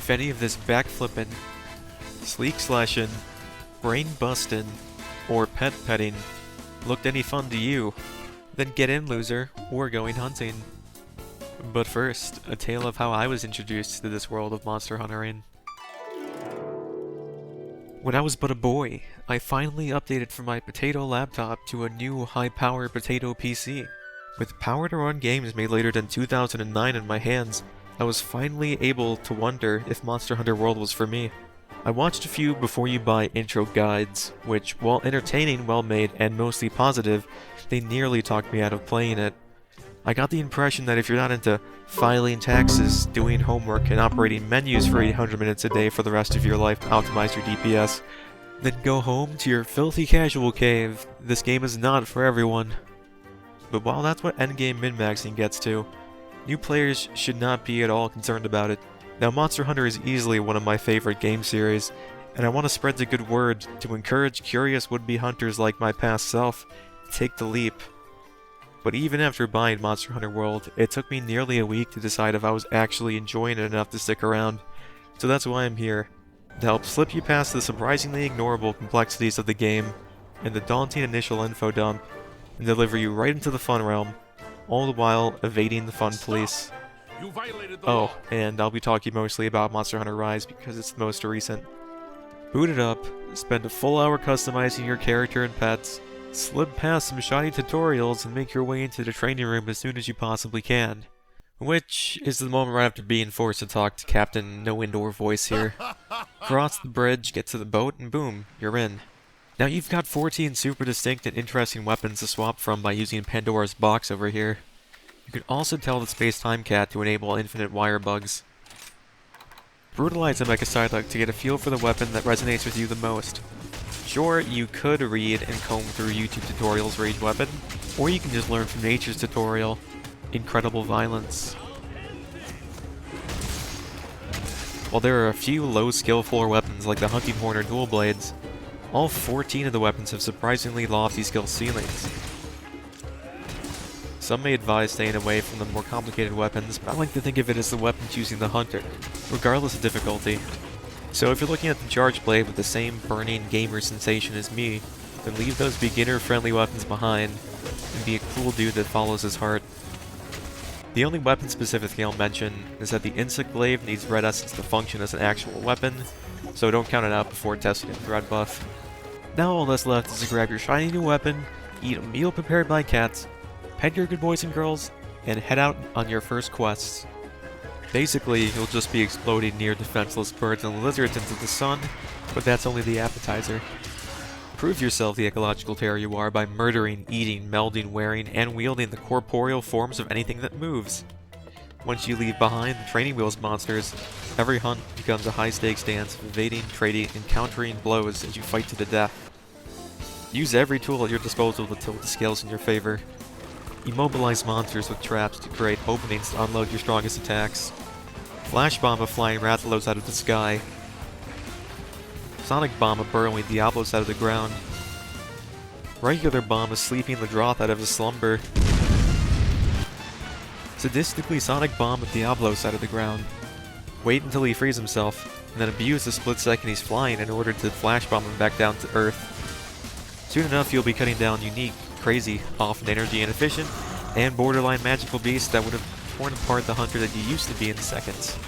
If any of this backflipping, sleek slashing, brain busting, or pet petting looked any fun to you, then get in, loser, we're going hunting. But first, a tale of how I was introduced to this world of monster huntering. When I was but a boy, I finally updated from my potato laptop to a new high-power potato PC. With power to run games made later than 2009 in my hands, I was finally able to wonder if Monster Hunter World was for me. I watched a few before you buy intro guides, which, while entertaining, well-made, and mostly positive, they nearly talked me out of playing it. I got the impression that if you're not into filing taxes, doing homework, and operating menus for 800 minutes a day for the rest of your life to optimize your DPS, then go home to your filthy casual cave. This game is not for everyone. But while that's what endgame min-maxing gets to, new players should not be at all concerned about it. Now, Monster Hunter is easily one of my favorite game series, and I want to spread the good word to encourage curious would-be hunters like my past self to take the leap. But even after buying Monster Hunter World, it took me nearly a week to decide if I was actually enjoying it enough to stick around. So that's why I'm here, to help slip you past the surprisingly ignorable complexities of the game and the daunting initial info dump, and deliver you right into the fun realm, all the while evading the fun police. Oh, and I'll be talking mostly about Monster Hunter Rise because it's the most recent. Boot it up, spend a full hour customizing your character and pets, slip past some shoddy tutorials, and make your way into the training room as soon as you possibly can. Which is the moment right after being forced to talk to Captain No Indoor Voice here. Cross the bridge, get to the boat, and boom, you're in. Now you've got 14 super distinct and interesting weapons to swap from by using Pandora's box over here. You can also tell the Space-Time Cat to enable infinite wire bugs. Brutalize a Mecha Psyduck to get a feel for the weapon that resonates with you the most. Sure, you could read and comb through YouTube tutorials for each weapon, or you can just learn from nature's tutorial, Incredible Violence. While there are a few low skill floor weapons like the Hunting Horn or Dual Blades, all 14 of the weapons have surprisingly lofty skill ceilings. Some may advise staying away from the more complicated weapons, but I like to think of it as the weapon choosing the hunter, regardless of difficulty. So if you're looking at the Charge Blade with the same burning gamer sensation as me, then leave those beginner-friendly weapons behind, and be a cool dude that follows his heart. The only weapon specific thing I'll mention is that the Insect Glaive needs Red Essence to function as an actual weapon, so don't count it out before testing it with Red Buff. Now all that's left is to grab your shiny new weapon, eat a meal prepared by cats, pet your good boys and girls, and head out on your first quests. Basically, you'll just be exploding near defenseless birds and lizards into the sun, but that's only the appetizer. Prove yourself the ecological terror you are by murdering, eating, melding, wearing, and wielding the corporeal forms of anything that moves. Once you leave behind the training wheels monsters, every hunt becomes a high-stakes dance of evading, trading, and countering blows as you fight to the death. Use every tool at your disposal to tilt the scales in your favor. Immobilize monsters with traps to create openings to unload your strongest attacks. Flash bomb a flying Rathalos out of the sky. Sonic bomb a burrowing Diablos out of the ground. Regular bomb a sleeping Ladroth out of his slumber. Sadistically Sonic bomb a Diablos out of the ground. Wait until he frees himself, and then abuse the split second he's flying in order to flash bomb him back down to Earth. Soon enough you'll be cutting down unique, crazy, often energy inefficient, and borderline magical beasts that would have torn apart the hunter that you used to be in seconds.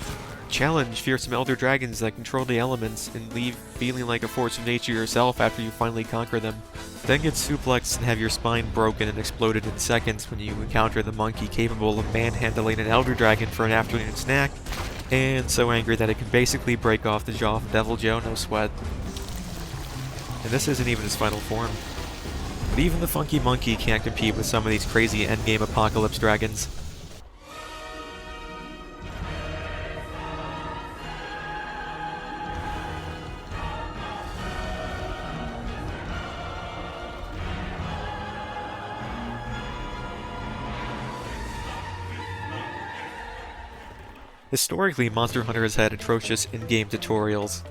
Challenge fearsome elder dragons that control the elements and leave feeling like a force of nature yourself after you finally conquer them. Then get suplexed and have your spine broken and exploded in seconds when you encounter the monkey capable of manhandling an elder dragon for an afternoon snack, and so angry that it can basically break off the jaw of Devil Joe, no sweat. And this isn't even his final form. But even the funky monkey can't compete with some of these crazy endgame apocalypse dragons. Historically, Monster Hunter has had atrocious in-game tutorials,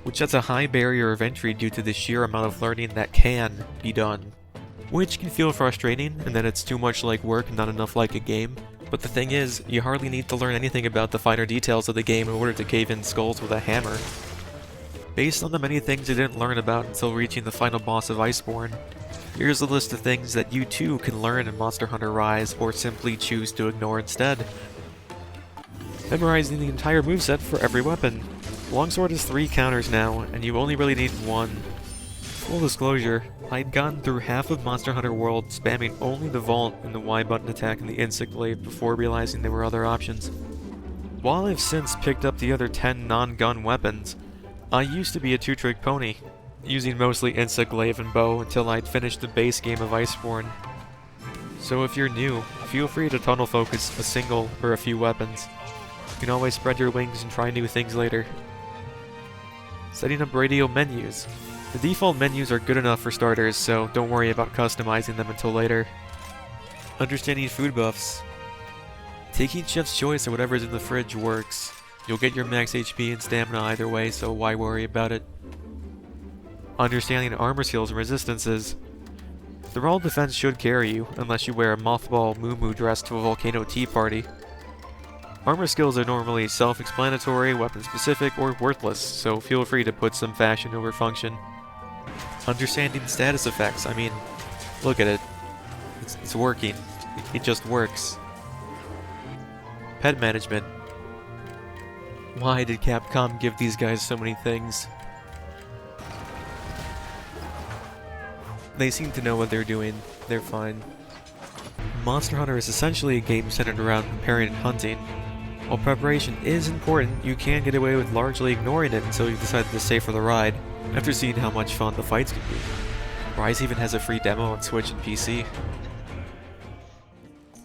which sets a high barrier of entry due to the sheer amount of learning that can be done, which can feel frustrating, and that it's too much like work and not enough like a game. But the thing is, you hardly need to learn anything about the finer details of the game in order to cave in skulls with a hammer. Based on the many things you didn't learn about until reaching the final boss of Iceborne, here's a list of things that you too can learn in Monster Hunter Rise or simply choose to ignore instead. Memorizing the entire moveset for every weapon. Longsword has 3 counters now, and you only really need 1. Full disclosure, I'd gotten through half of Monster Hunter World spamming only the Vault and the Y button attack and the Insect Glaive before realizing there were other options. While I've since picked up the other 10 non-gun weapons, I used to be a 2-trick pony, using mostly Insect Glaive and Bow until I'd finished the base game of Iceborne. So if you're new, feel free to tunnel focus a single or a few weapons. You can always spread your wings and try new things later. Setting up radio menus. The default menus are good enough for starters, so don't worry about customizing them until later. Understanding food buffs. Taking Chef's Choice or whatever's in the fridge works. You'll get your max HP and stamina either way, so why worry about it? Understanding armor skills and resistances. Thrall defense should carry you, unless you wear a mothball moo dress to a volcano tea party. Armor skills are normally self-explanatory, weapon-specific, or worthless, so feel free to put some fashion over function. Understanding status effects, I mean, look at it. It's working. It just works. Pet management. Why did Capcom give these guys so many things? They seem to know what they're doing. They're fine. Monster Hunter is essentially a game centered around preparing and hunting. While preparation is important, you can get away with largely ignoring it until you've decided to stay for the ride, after seeing how much fun the fights can be. Rise even has a free demo on Switch and PC.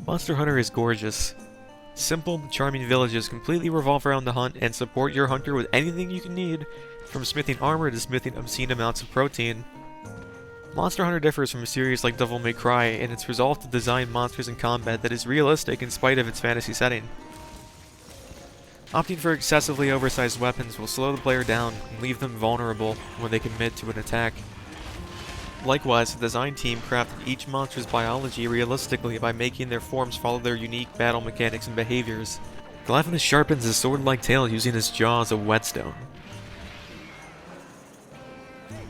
Monster Hunter is gorgeous. Simple, charming villages completely revolve around the hunt and support your hunter with anything you can need, from smithing armor to smithing obscene amounts of protein. Monster Hunter differs from a series like Devil May Cry in its resolve to design monsters in combat that is realistic in spite of its fantasy setting. Opting for excessively oversized weapons will slow the player down and leave them vulnerable when they commit to an attack. Likewise, the design team crafted each monster's biology realistically by making their forms follow their unique battle mechanics and behaviors. Galavinus sharpens his sword-like tail using his jaw as a whetstone.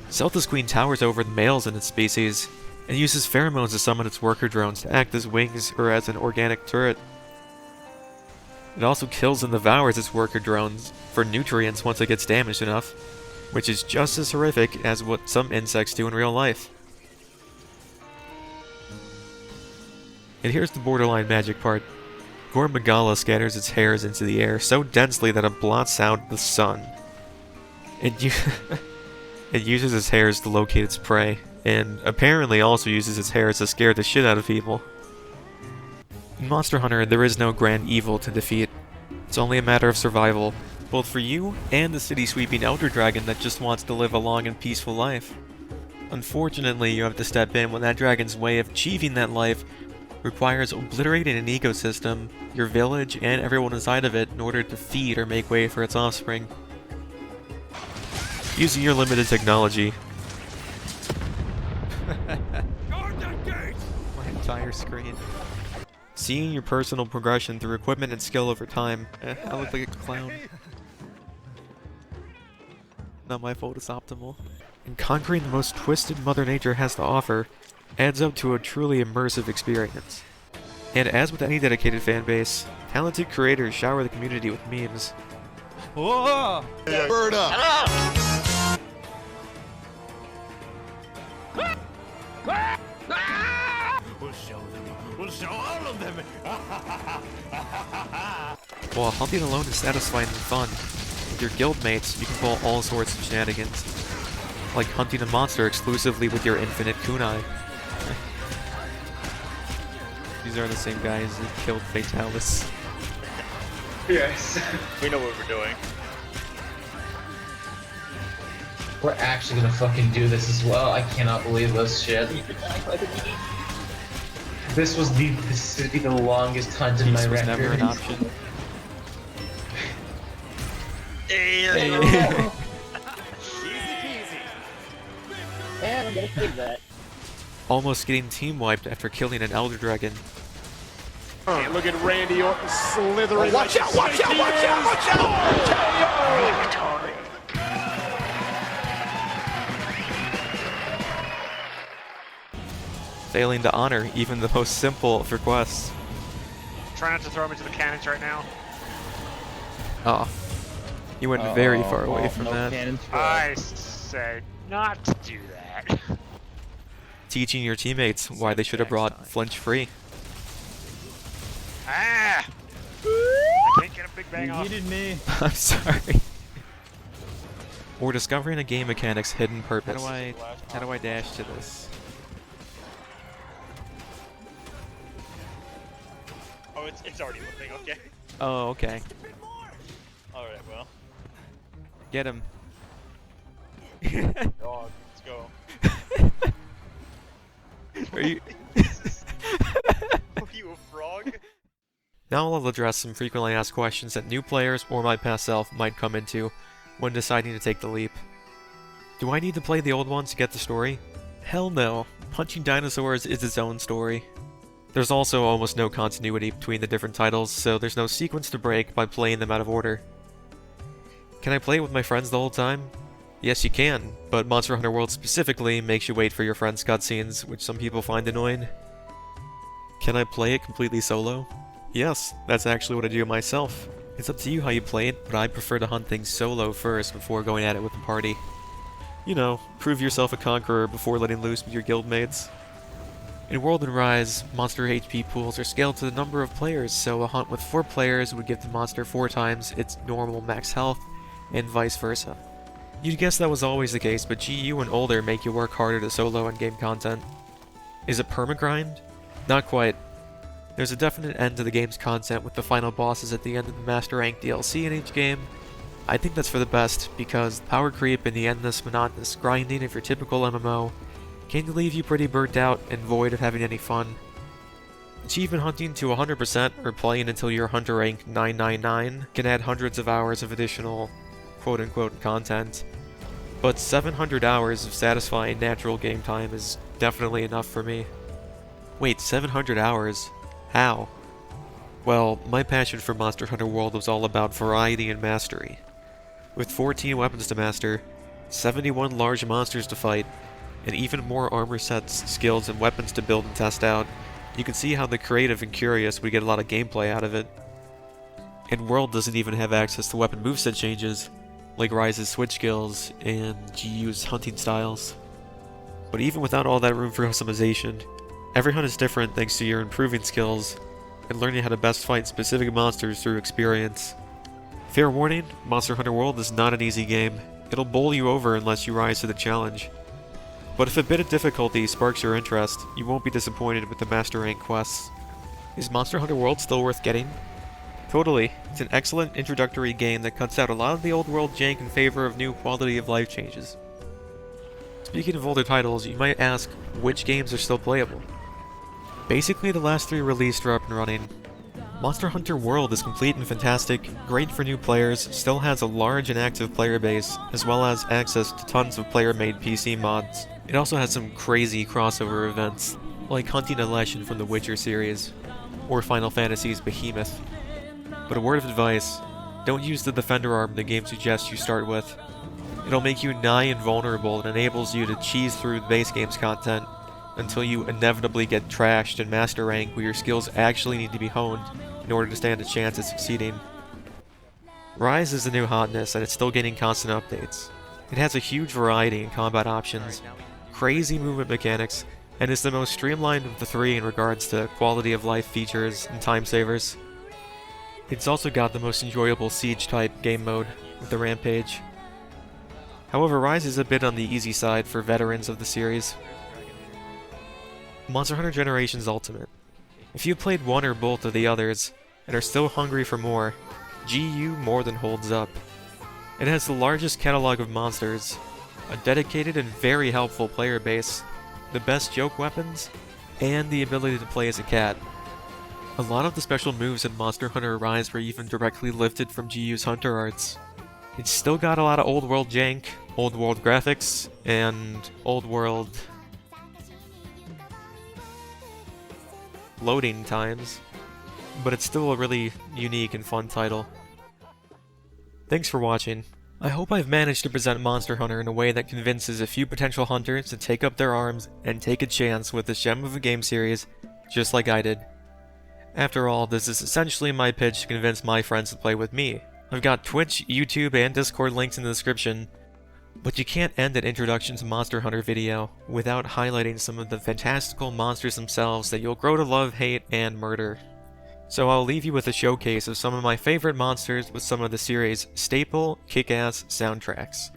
Celta's Queen towers over the males in its species, and uses pheromones to summon its worker drones to act as wings or as an organic turret. It also kills and devours its worker drones for nutrients once it gets damaged enough, which is just as horrific as what some insects do in real life. And here's the borderline magic part. Gore Magala scatters its hairs into the air so densely that it blots out the sun. It uses its hairs to locate its prey, and apparently also uses its hairs to scare the shit out of people. In Monster Hunter, there is no grand evil to defeat. It's only a matter of survival, both for you and the city-sweeping Elder Dragon that just wants to live a long and peaceful life. Unfortunately, you have to step in when that dragon's way of achieving that life requires obliterating an ecosystem, your village, and everyone inside of it in order to feed or make way for its offspring. Using your limited technology. My entire screen. Seeing your personal progression through equipment and skill over time. I look like a clown. Not my fault, it's optimal. And conquering the most twisted Mother Nature has to offer adds up to a truly immersive experience. And as with any dedicated fanbase, talented creators shower the community with memes. Whoa! Bird up! We'll show them. We'll show all of them. While hunting alone is satisfying and fun, with your guildmates you can pull all sorts of shenanigans, like hunting a monster exclusively with your infinite kunai. These are the same guys that killed Fatalis. Yes. We know what we're doing. We're actually gonna fucking do this as well. I cannot believe this shit. This would be the longest hunt in my record. Never an option. Hey. And I'm gonna take that. Almost getting team wiped after killing an Elder Dragon. Hey, look at Randy Orton slithering. Oh, watch out, watch out, watch out, watch out! Victory. Failing to honor even the most simple of requests. Try not to throw him into the cannons right now. Ah, you went very far away from that. I said not to do that. Teaching your teammates why they should have brought flinch free. Ah! I can't get a big bang off. me. I'm sorry. Or discovering a game mechanic's hidden purpose. How do I dash to this? Oh, it's already looping, okay. Oh, okay. Alright, well. Get him. Dog, let's go. Are you? Are you a frog? Now I'll address some frequently asked questions that new players or my past self might come into when deciding to take the leap. Do I need to play the old ones to get the story? Hell no. Punching dinosaurs is its own story. There's also almost no continuity between the different titles, so there's no sequence to break by playing them out of order. Can I play it with my friends the whole time? Yes, you can, but Monster Hunter World specifically makes you wait for your friends' cutscenes, which some people find annoying. Can I play it completely solo? Yes, that's actually what I do myself. It's up to you how you play it, but I prefer to hunt things solo first before going at it with a party. You know, prove yourself a conqueror before letting loose with your guildmates. In World and Rise, monster HP pools are scaled to the number of players, so a hunt with 4 players would give the monster 4 times its normal max health, and vice versa. You'd guess that was always the case, but GU and older make you work harder to solo in-game content. Is it permagrind? Not quite. There's a definite end to the game's content with the final bosses at the end of the Master Rank DLC in each game. I think that's for the best, because power creep and the endless monotonous grinding of your typical MMO can leave you pretty burnt out and void of having any fun. Achievement hunting to 100% or playing until you're Hunter Rank 999 can add hundreds of hours of additional quote-unquote content, but 700 hours of satisfying natural game time is definitely enough for me. Wait, 700 hours? How? Well, my passion for Monster Hunter World was all about variety and mastery. With 14 weapons to master, 71 large monsters to fight, and even more armor sets, skills, and weapons to build and test out, you can see how the creative and curious would get a lot of gameplay out of it. And World doesn't even have access to weapon moveset changes, like Rise's switch skills and GU's hunting styles. But even without all that room for customization, every hunt is different thanks to your improving skills and learning how to best fight specific monsters through experience. Fair warning, Monster Hunter World is not an easy game. It'll bowl you over unless you rise to the challenge. But if a bit of difficulty sparks your interest, you won't be disappointed with the Master Rank quests. Is Monster Hunter World still worth getting? Totally. It's an excellent introductory game that cuts out a lot of the old world jank in favor of new quality of life changes. Speaking of older titles, you might ask, which games are still playable? Basically, the last 3 released are up and running. Monster Hunter World is complete and fantastic, great for new players, still has a large and active player base, as well as access to tons of player-made PC mods. It also has some crazy crossover events, like hunting a Leshen from the Witcher series, or Final Fantasy's Behemoth. But a word of advice, don't use the Defender arm the game suggests you start with. It'll make you nigh invulnerable and enables you to cheese through the base game's content, until you inevitably get trashed in Master Rank where your skills actually need to be honed in order to stand a chance at succeeding. Rise is the new hotness and it's still getting constant updates. It has a huge variety in combat options, crazy movement mechanics, and is the most streamlined of the 3 in regards to quality of life features and time savers. It's also got the most enjoyable siege-type game mode with the Rampage. However, Rise is a bit on the easy side for veterans of the series. Monster Hunter Generations Ultimate. If you've played one or both of the others, and are still hungry for more, GU more than holds up. It has the largest catalog of monsters, a dedicated and very helpful player base, the best joke weapons, and the ability to play as a cat. A lot of the special moves in Monster Hunter Rise were even directly lifted from GU's Hunter arts. It's still got a lot of old world jank, old world graphics, and old world loading times, but it's still a really unique and fun title. Thanks for watching. I hope I've managed to present Monster Hunter in a way that convinces a few potential hunters to take up their arms and take a chance with this gem of a game series, just like I did. After all, this is essentially my pitch to convince my friends to play with me. I've got Twitch, YouTube, and Discord links in the description, but you can't end an introduction to Monster Hunter video without highlighting some of the fantastical monsters themselves that you'll grow to love, hate, and murder. So I'll leave you with a showcase of some of my favorite monsters with some of the series' staple, kick-ass soundtracks.